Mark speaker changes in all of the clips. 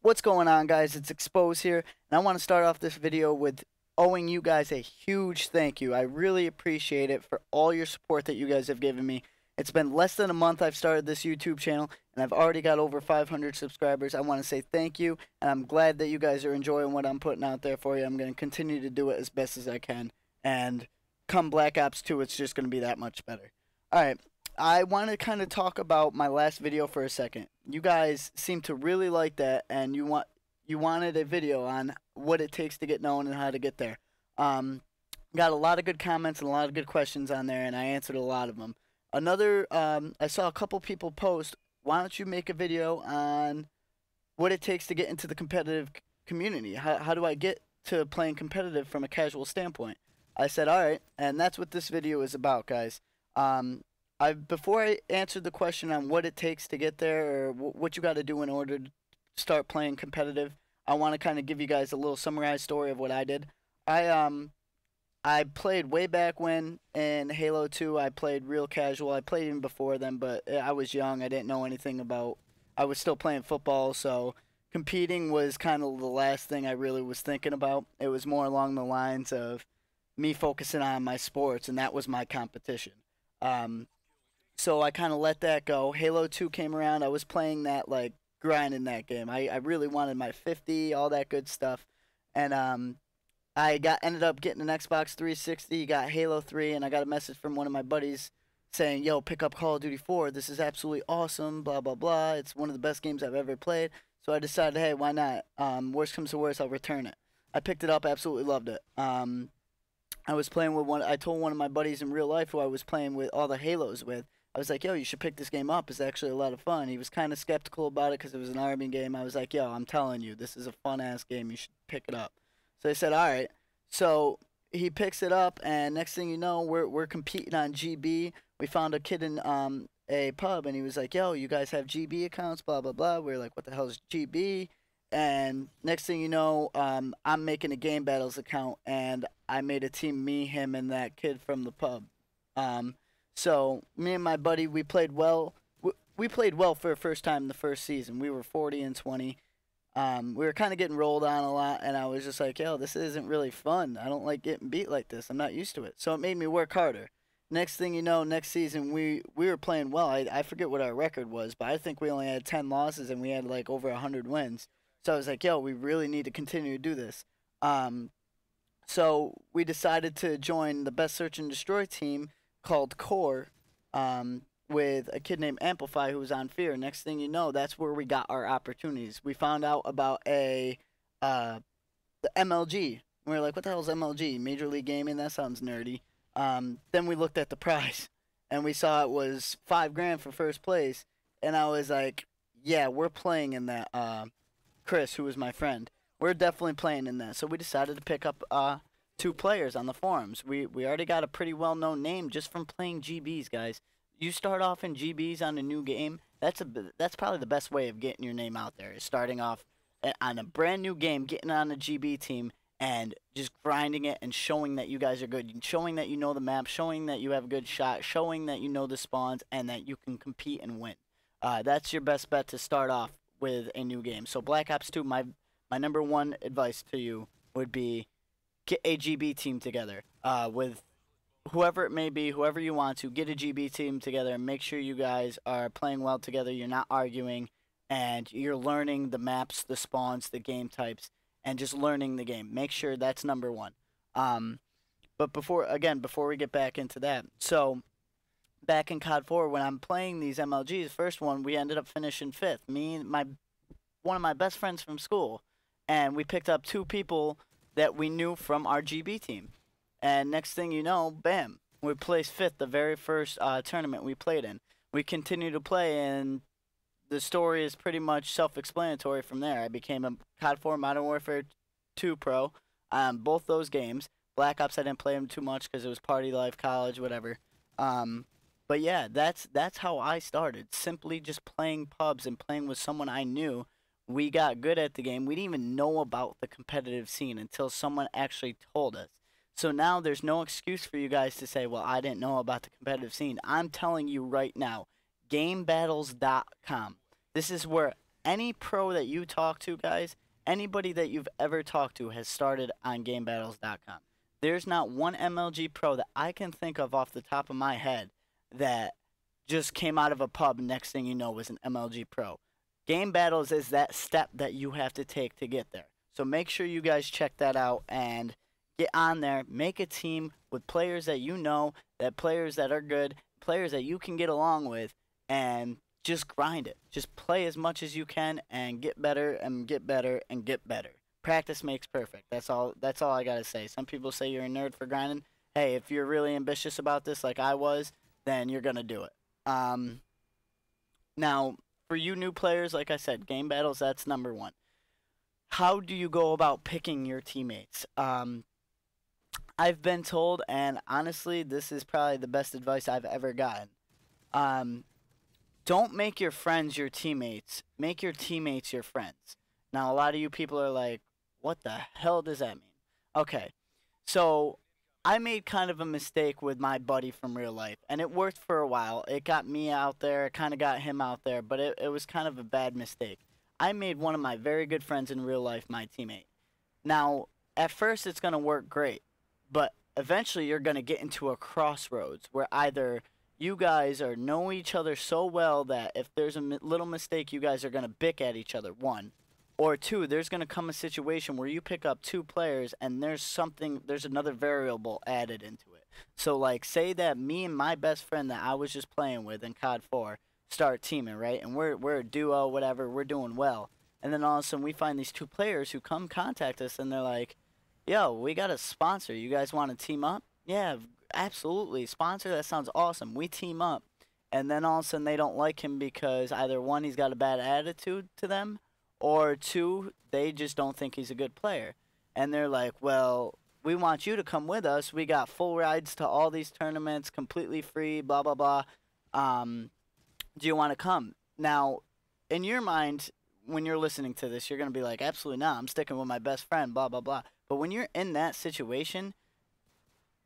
Speaker 1: What's going on, guys? It's XpoZe here, and I want to start off this video with owing you guys a huge thank you. I really appreciate it for all your support that you guys have given me. It's been less than a month I've started this YouTube channel, and I've already got over 500 subscribers. I want to say thank you, and I'm glad that you guys are enjoying what I'm putting out there for you. I'm going to continue to do it as best as I can, and come Black Ops 2, it's just going to be that much better. Alright, I want to kind of talk about my last video for a second. You guys seem to really like that, and you wanted a video on what it takes to get known and how to get there. Got a lot of good comments and a lot of good questions on there, and I answered a lot of them. I saw a couple people post, why don't you make a video on what it takes to get into the competitive community? How do I get to playing competitive from a casual standpoint? I said, alright, and that's what this video is about, guys. Before I answered the question on what it takes to get there or what you got to do in order to start playing competitive, I want to kind of give you guys a little summarized story of what I did. I played way back when in Halo 2. I played real casual. I played even before then, but I was young. I didn't know anything about. I was still playing football, so competing was kind of the last thing I really was thinking about. It was more along the lines of me focusing on my sports, and that was my competition. So I kind of let that go. Halo 2 came around. I was playing that, like, grinding that game. I really wanted my 50, all that good stuff. And ended up getting an Xbox 360, got Halo 3, and I got a message from one of my buddies saying, yo, pick up Call of Duty 4. This is absolutely awesome, blah, blah, blah. It's one of the best games I've ever played. So I decided, hey, why not? Worst comes to worst, I'll return it. I picked it up, absolutely loved it. I was playing with I told one of my buddies in real life who I was playing with all the Halos with. I was like, yo, you should pick this game up. It's actually a lot of fun. He was kind of skeptical about it because it was an army game. I was like, yo, I'm telling you, this is a fun-ass game. You should pick it up. So he said, all right. So he picks it up, and next thing you know, we're competing on GB. We found a kid in a pub, and he was like, yo, you guys have GB accounts, blah, blah, blah. We were like, what the hell is GB? And next thing you know, I'm making a Game Battles account, and I made a team, me, him, and that kid from the pub. So me and my buddy, we played well. We played well for the first time in the first season. We were 40-20. We were kind of getting rolled on a lot, and I was just like, yo, this isn't really fun. I don't like getting beat like this. I'm not used to it. So it made me work harder. Next thing you know, next season, we were playing well. I forget what our record was, but I think we only had 10 losses, and we had like over 100 wins. So I was like, yo, we really need to continue to do this. So we decided to join the Best Search and Destroy team called Core, with a kid named Amplify who was on Fear. Next thing you know, that's where we got our opportunities. We found out about the MLG. We were like, what the hell is MLG? Major League Gaming? That sounds nerdy. Then we looked at the prize, and we saw it was $5 grand for first place, and I was like, yeah, we're playing in that. Chris, who was my friend, we're definitely playing in that. So we decided to pick up 2 players on the forums. We already got a pretty well-known name just from playing GBs, guys. You start off in GBs on a new game. That's probably the best way of getting your name out there, is starting off on a brand new game, getting on a GB team, and just grinding it and showing that you guys are good, showing that you know the map, showing that you have a good shot, showing that you know the spawns, and that you can compete and win. That's your best bet to start off with a new game. So Black Ops 2, my number one advice to you would be get a GB team together with whoever it may be, whoever you want to. Get a GB team together and make sure you guys are playing well together. You're not arguing, and you're learning the maps, the spawns, the game types, and just learning the game. Make sure that's number one. But before we get back into that, so back in COD 4, when I'm playing these MLGs, first one, we ended up finishing 5th. Me and one of my best friends from school, and we picked up 2 people that we knew from our GB team. And next thing you know, bam, we placed 5th the very first tournament we played in. We continued to play, and the story is pretty much self-explanatory from there. I became a COD 4 Modern Warfare 2 pro on both those games. Black Ops, I didn't play them too much because it was party life, college, whatever. But yeah, that's how I started. Simply just playing pubs and playing with someone I knew. We got good at the game. We didn't even know about the competitive scene until someone actually told us. So now there's no excuse for you guys to say, well, I didn't know about the competitive scene. I'm telling you right now, GameBattles.com. This is where any pro that you talk to, guys, anybody that you've ever talked to has started on GameBattles.com. There's not one MLG pro that I can think of off the top of my head that just came out of a pub and next thing you know was an MLG pro. Game Battles is that step that you have to take to get there. So make sure you guys check that out and get on there. Make a team with players that you know, that players that are good, players that you can get along with, and just grind it. Just play as much as you can and get better and get better and get better. Practice makes perfect. That's all I gotta say. Some people say you're a nerd for grinding. Hey, if you're really ambitious about this like I was, then you're gonna do it. Now, for you new players, like I said, game battles, that's number one. How do you go about picking your teammates? I've been told, and honestly, this is probably the best advice I've ever gotten. Don't make your friends your teammates. Make your teammates your friends. Now, a lot of you people are like, what the hell does that mean? Okay, so I made kind of a mistake with my buddy from real life, and it worked for a while. It got me out there, it kind of got him out there, but it was kind of a bad mistake. I made one of my very good friends in real life my teammate. Now, at first it's going to work great, but eventually you're going to get into a crossroads where either you guys are know each other so well that if there's a little mistake, you guys are going to bick at each other, one. Or two, there's going to come a situation where you pick up two players and there's another variable added into it. So, like, say that me and my best friend that I was just playing with in COD 4 start teaming, right? And we're a duo, whatever, we're doing well. And then all of a sudden we find these two players who come contact us and they're like, yo, we got a sponsor. You guys want to team up? Yeah, absolutely. Sponsor, that sounds awesome. We team up. And then all of a sudden they don't like him because either one, he's got a bad attitude to them, or two, they just don't think he's a good player. And they're like, well, we want you to come with us. We got full rides to all these tournaments, completely free, blah, blah, blah. Do you want to come? Now, in your mind, when you're listening to this, you're going to be like, absolutely not. I'm sticking with my best friend, blah, blah, blah. But when you're in that situation,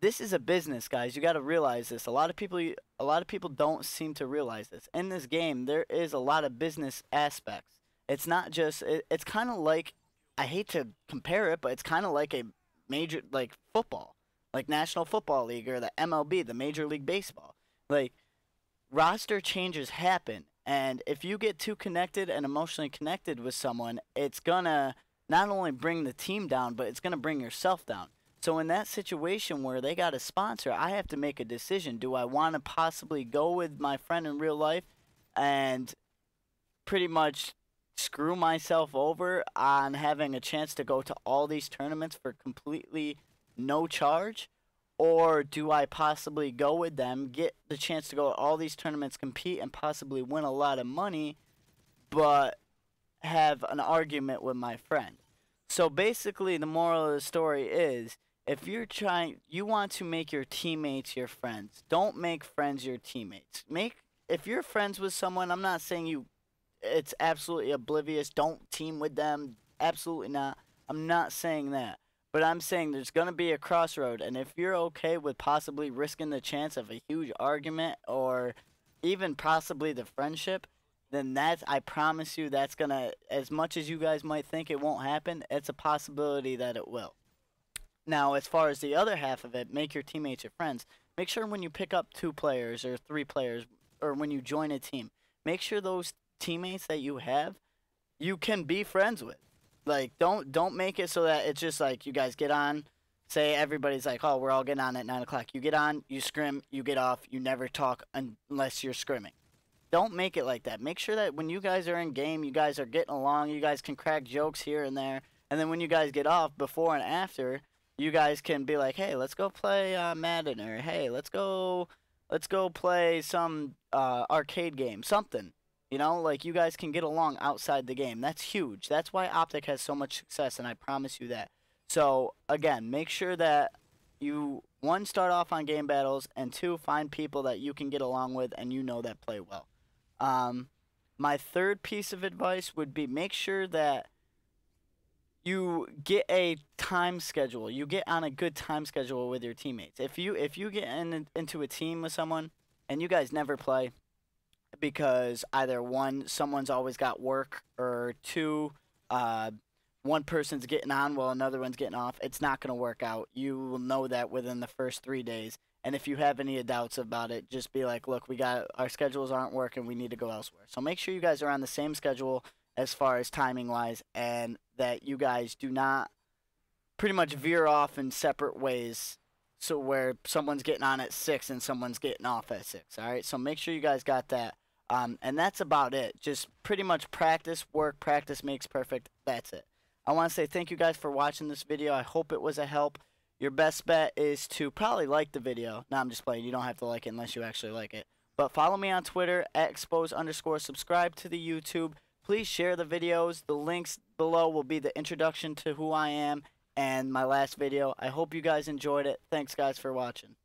Speaker 1: this is a business, guys. You got to realize this. A lot of people don't seem to realize this. In this game, there is a lot of business aspects. It's not just, it's kind of like, I hate to compare it, but it's kind of like a major, like football, like National Football League or the MLB, the Major League Baseball. Like, roster changes happen, and if you get too connected and emotionally connected with someone, it's gonna not only bring the team down, but it's gonna bring yourself down. So in that situation where they got a sponsor, I have to make a decision. Do I want to possibly go with my friend in real life and pretty much screw myself over on having a chance to go to all these tournaments for completely no charge? Or do I possibly go with them, get the chance to go to all these tournaments, compete, and possibly win a lot of money, but have an argument with my friend? So basically, the moral of the story is, if you want to make your teammates your friends. Don't make friends your teammates. If you're friends with someone, I'm not saying it's absolutely oblivious, don't team with them, absolutely not. I'm not saying that. But I'm saying there's going to be a crossroad, and if you're okay with possibly risking the chance of a huge argument or even possibly the friendship, then I promise you that's going to, as much as you guys might think it won't happen, it's a possibility that it will. Now, as far as the other half of it, make your teammates your friends. Make sure when you pick up 2 players or 3 players, or when you join a team, make sure those teammates that you have, you can be friends with. Like, don't make it so that it's just like you guys get on, say everybody's like, oh, we're all getting on at 9 o'clock. You get on, you scrim, you get off, you never talk unless you're scrimming. Don't make it like that. Make sure that when you guys are in game, you guys are getting along, you guys can crack jokes here and there, and then when you guys get off, before and after, you guys can be like, hey, let's go play Madden, or hey, let's go play some arcade game, something. You know, like, you guys can get along outside the game. That's huge. That's why Optic has so much success, and I promise you that. So, again, make sure that you, 1, start off on game battles, and 2, find people that you can get along with and you know that play well. My third piece of advice would be make sure that you get a time schedule. You get on a good time schedule with your teammates. If you get into a team with someone and you guys never play, because either one, someone's always got work, or two, one person's getting on while another one's getting off. It's not going to work out. You will know that within the first 3 days. And if you have any doubts about it, just be like, look, our schedules aren't working. We need to go elsewhere. So make sure you guys are on the same schedule as far as timing wise, and that you guys do not pretty much veer off in separate ways. So where someone's getting on at 6 and someone's getting off at 6. All right. So make sure you guys got that. And that's about it. Just pretty much practice, work, practice makes perfect. That's it. I want to say thank you guys for watching this video. I hope it was a help. Your best bet is to probably like the video. No, I'm just playing. You don't have to like it unless you actually like it. But follow me on Twitter at XpoZe_. Subscribe to the YouTube. Please share the videos. The links below will be the introduction to who I am and my last video. I hope you guys enjoyed it. Thanks, guys, for watching.